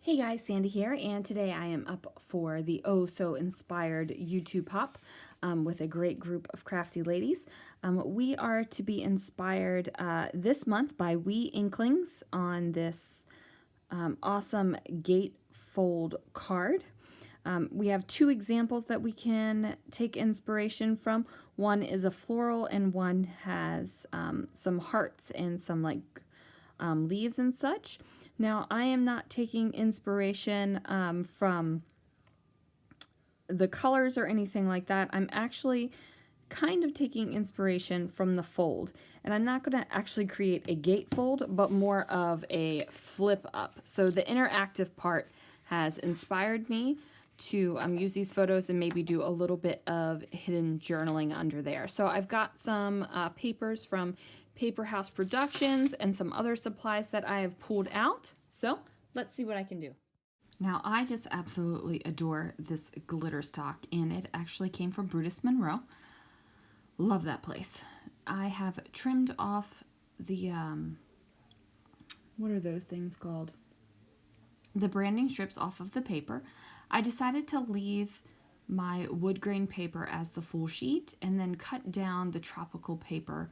Hey guys, Sandy here, and today I am up for the Oh So Inspired YouTube Pop with a great group of crafty ladies. We are to be inspired this month by Wee Inklings on this awesome gatefold card. We have two examples that we can take inspiration from. One is a floral and one has some hearts and some leaves and such. Now, I am not taking inspiration from the colors or anything like that. I'm actually kind of taking inspiration from the fold. And I'm not going to actually create a gatefold, but more of a flip up. So the interactive part has inspired me to use these photos and maybe do a little bit of hidden journaling under there. So I've got some papers from Paper House Productions and some other supplies that I have pulled out. So let's see what I can do. Now, I just absolutely adore this glitter stock, and it actually came from Brutus Monroe. Love that place. I have trimmed off the, what are those things called? The branding strips off of the paper. I decided to leave my wood grain paper as the full sheet and then cut down the tropical paper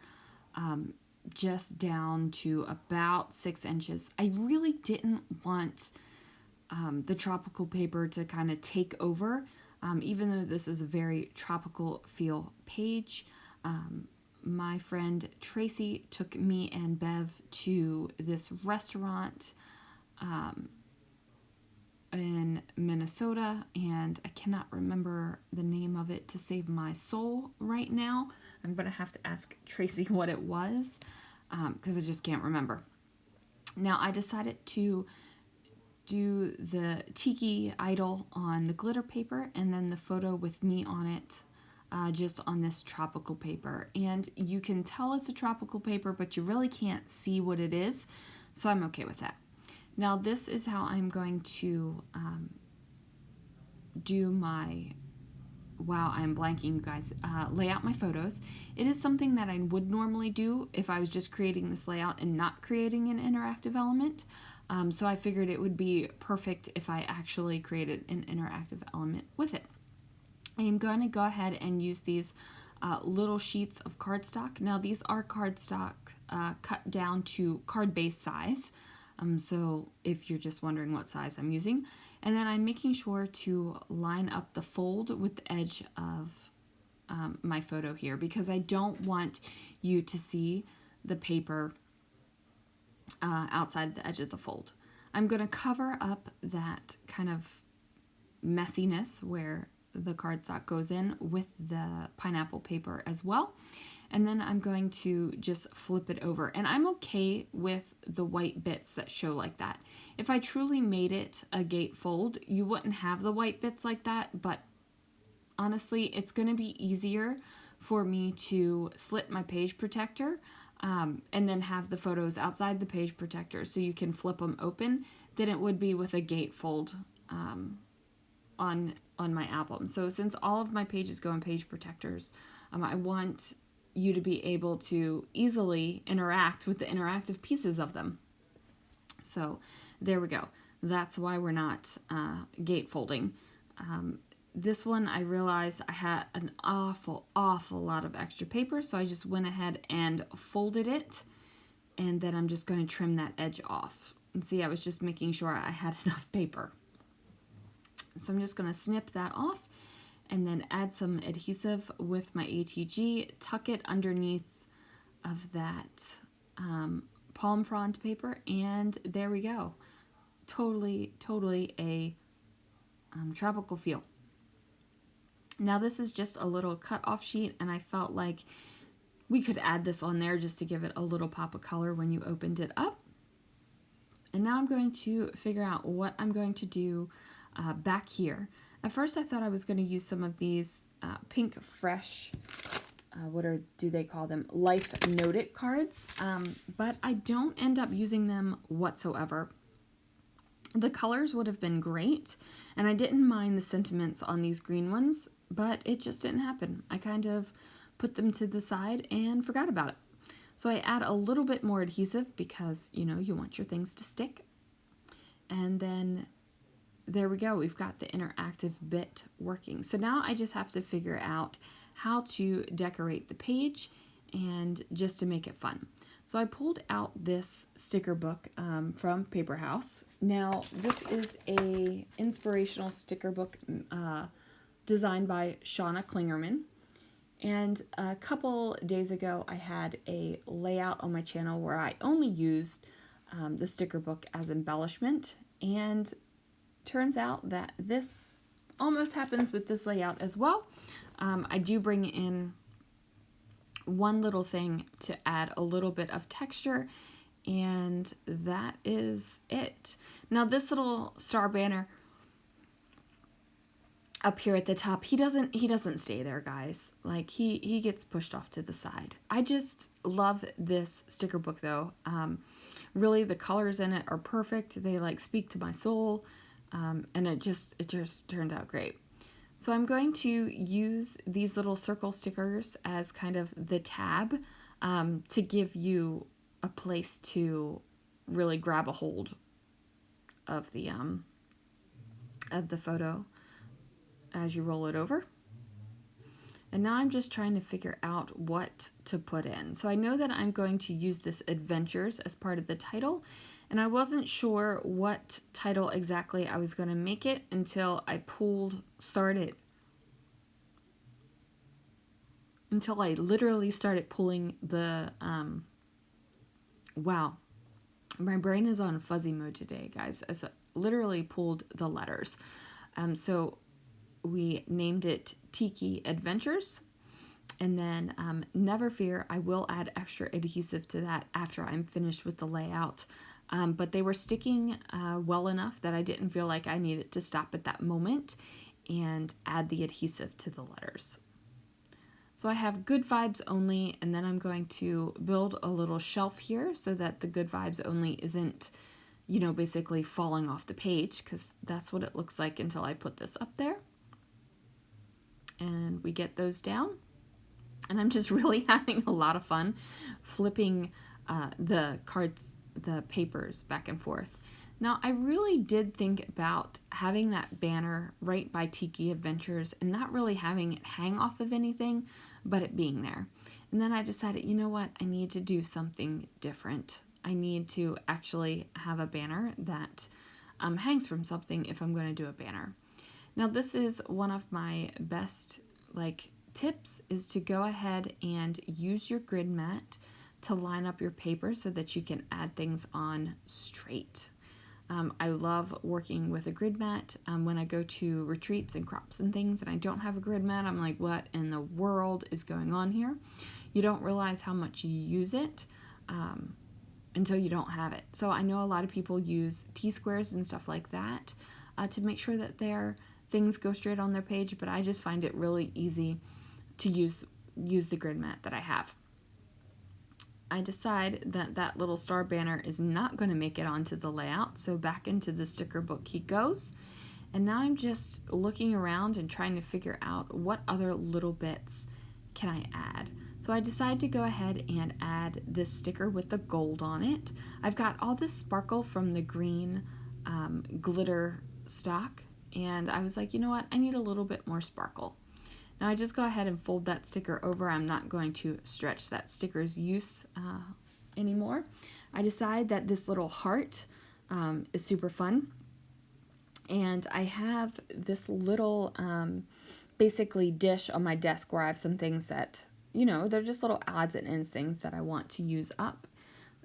just down to about 6 inches. I really didn't want the tropical paper to kind of take over, even though this is a very tropical feel page. My friend Tracy took me and Bev to this restaurant in Minnesota, and I cannot remember the name of it to save my soul right now. I'm going to have to ask Tracy what it was because I just can't remember. Now, I decided to do the Tiki idol on the glitter paper and then the photo with me on it just on this tropical paper. And you can tell it's a tropical paper, but you really can't see what it is, so I'm okay with that. Now, this is how I'm going to do my, wow, I'm blanking, you guys, lay out my photos. It is something that I would normally do if I was just creating this layout and not creating an interactive element. So I figured it would be perfect if I actually created an interactive element with it. I am going to go ahead and use these little sheets of cardstock. Now, these are cardstock cut down to card base size. So if you're just wondering what size I'm using. And then I'm making sure to line up the fold with the edge of my photo here, because I don't want you to see the paper outside the edge of the fold. I'm going to cover up that kind of messiness where the cardstock goes in with the pineapple paper as well. And then I'm going to just flip it over. And I'm okay with the white bits that show like that. If I truly made it a gatefold, you wouldn't have the white bits like that, but honestly, it's going to be easier for me to slit my page protector and then have the photos outside the page protector so you can flip them open than it would be with a gatefold on my album. So since all of my pages go in page protectors, I want you to be able to easily interact with the interactive pieces of them. So there we go. That's why we're not gatefolding. This one, I realized I had an awful lot of extra paper, so I just went ahead and folded it, and then I'm just going to trim that edge off. And see, I was just making sure I had enough paper. So I'm just going to snip that off and then add some adhesive with my ATG, tuck it underneath of that palm frond paper, and there we go. Totally a tropical feel. Now, this is just a little cut off sheet, and I felt like we could add this on there just to give it a little pop of color when you opened it up. And now I'm going to figure out what I'm going to do back here. At first I thought I was going to use some of these pink fresh, do they call them? Life Noted cards, but I don't end up using them whatsoever. The colors would have been great, and I didn't mind the sentiments on these green ones, but it just didn't happen. I kind of put them to the side and forgot about it. So I add a little bit more adhesive because, you know, you want your things to stick. And then there we go. We've got the interactive bit working. So now I just have to figure out how to decorate the page and just to make it fun. So I pulled out this sticker book from Paper House. Now this is a inspirational sticker book designed by Shauna Klingerman. And a couple days ago I had a layout on my channel where I only used the sticker book as embellishment, and turns out that this almost happens with this layout as well. I do bring in one little thing to add a little bit of texture, and that is it. Now this little star banner up here at the top, he doesn't stay there, guys. Like he gets pushed off to the side. I just love this sticker book though. Really the colors in it are perfect. They like speak to my soul, and it just turned out great. So I'm going to use these little circle stickers as kind of the tab to give you a place to really grab a hold of the photo as you roll it over. And now I'm just trying to figure out what to put in. So I know that I'm going to use this adventures as part of the title, and I wasn't sure what title exactly I was going to make it until I literally started pulling the, wow, my brain is on fuzzy mode today, guys, as I literally pulled the letters. So we named it Tiki Adventures, and then never fear, I will add extra adhesive to that after I'm finished with the layout. But they were sticking well enough that I didn't feel like I needed to stop at that moment and add the adhesive to the letters. So I have good vibes only, and then I'm going to build a little shelf here so that the good vibes only isn't, you know, basically falling off the page, because that's what it looks like until I put this up there. And we get those down. And I'm just really having a lot of fun flipping the cards, the papers back and forth. Now, I really did think about having that banner right by Tiki Adventures and not really having it hang off of anything, but it being there. And then I decided, you know what? I need to do something different. I need to actually have a banner that hangs from something if I'm going to do a banner. Now, this is one of my best tips, is to go ahead and use your grid mat to line up your paper so that you can add things on straight. I love working with a grid mat. When I go to retreats and crops and things and I don't have a grid mat, I'm like, what in the world is going on here? You don't realize how much you use it until you don't have it. So I know a lot of people use T-squares and stuff like that to make sure that their things go straight on their page, but I just find it really easy to use the grid mat that I have. I decide that that little star banner is not going to make it onto the layout, so back into the sticker book he goes. And now I'm just looking around and trying to figure out what other little bits can I add. So I decide to go ahead and add this sticker with the gold on it. I've got all this sparkle from the green glitter stock, and I was like, you know what, I need a little bit more sparkle. Now I just go ahead and fold that sticker over. I'm not going to stretch that sticker's use anymore. I decide that this little heart is super fun. And I have this little basically dish on my desk where I have some things that, you know, they're just little odds and ends things that I want to use up.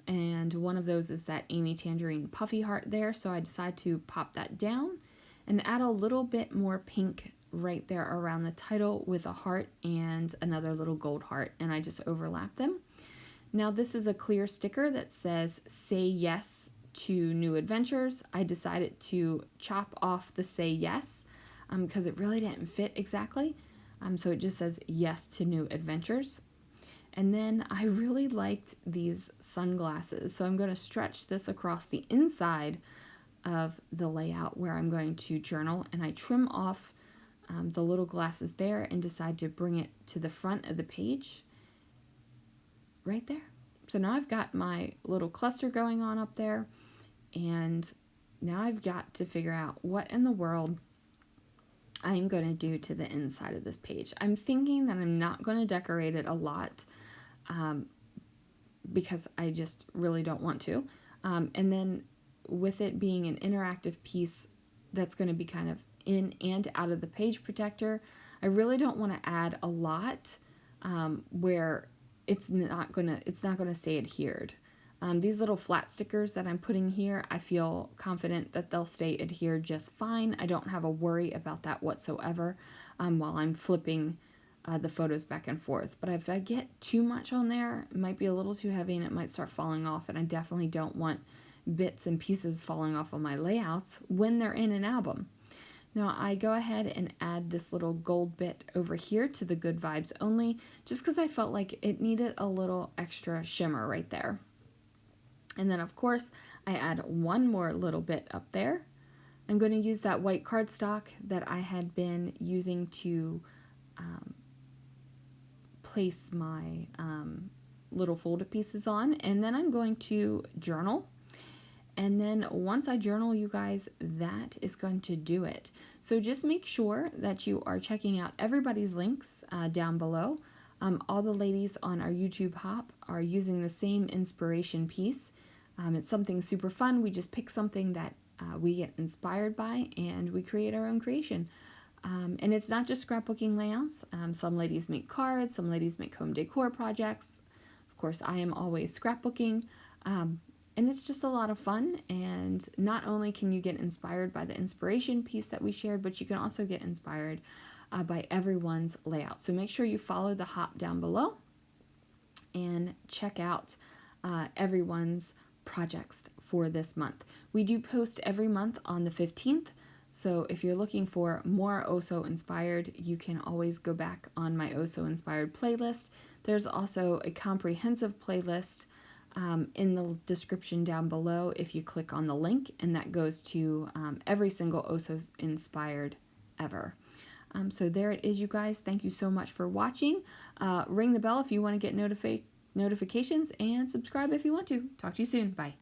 And one of those is that Amy Tangerine puffy heart there. So I decide to pop that down and add a little bit more pink right there around the title with a heart and another little gold heart, and I just overlap them. Now this is a clear sticker that says say yes to new adventures. I decided to chop off the say yes because it really didn't fit exactly, so it just says yes to new adventures. And then I really liked these sunglasses, so I'm going to stretch this across the inside of the layout where I'm going to journal, and I trim off the little glasses there and decide to bring it to the front of the page right there. So now I've got my little cluster going on up there, and now I've got to figure out what in the world I'm going to do to the inside of this page. I'm thinking that I'm not going to decorate it a lot because I just really don't want to. And then with it being an interactive piece that's going to be kind of in and out of the page protector, I really don't want to add a lot where it's not gonna stay adhered. These little flat stickers that I'm putting here, I feel confident that they'll stay adhered just fine. I don't have a worry about that whatsoever while I'm flipping the photos back and forth. But if I get too much on there, it might be a little too heavy and it might start falling off, and I definitely don't want bits and pieces falling off of my layouts when they're in an album. Now I go ahead and add this little gold bit over here to the Good Vibes Only, just because I felt like it needed a little extra shimmer right there. And then of course I add one more little bit up there. I'm going to use that white cardstock that I had been using to place my little folded pieces on, and then I'm going to journal. And then once I journal, you guys, that is going to do it. So just make sure that you are checking out everybody's links down below. All the ladies on our YouTube Hop are using the same inspiration piece. It's something super fun. We just pick something that we get inspired by and we create our own creation. And it's not just scrapbooking layouts. Some ladies make cards, some ladies make home decor projects. Of course, I am always scrapbooking. And it's just a lot of fun, and not only can you get inspired by the inspiration piece that we shared, but you can also get inspired by everyone's layout. So make sure you follow the hop down below and check out everyone's projects for this month. We do post every month on the 15th, so if you're looking for more Oso Inspired, you can always go back on my Oso Inspired playlist. There's also a comprehensive playlist in the description down below if you click on the link, and that goes to every single Oso Inspired ever. So there it is, you guys. Thank you so much for watching. Ring the bell if you want to get notifications, and subscribe if you want to. Talk to you soon. Bye.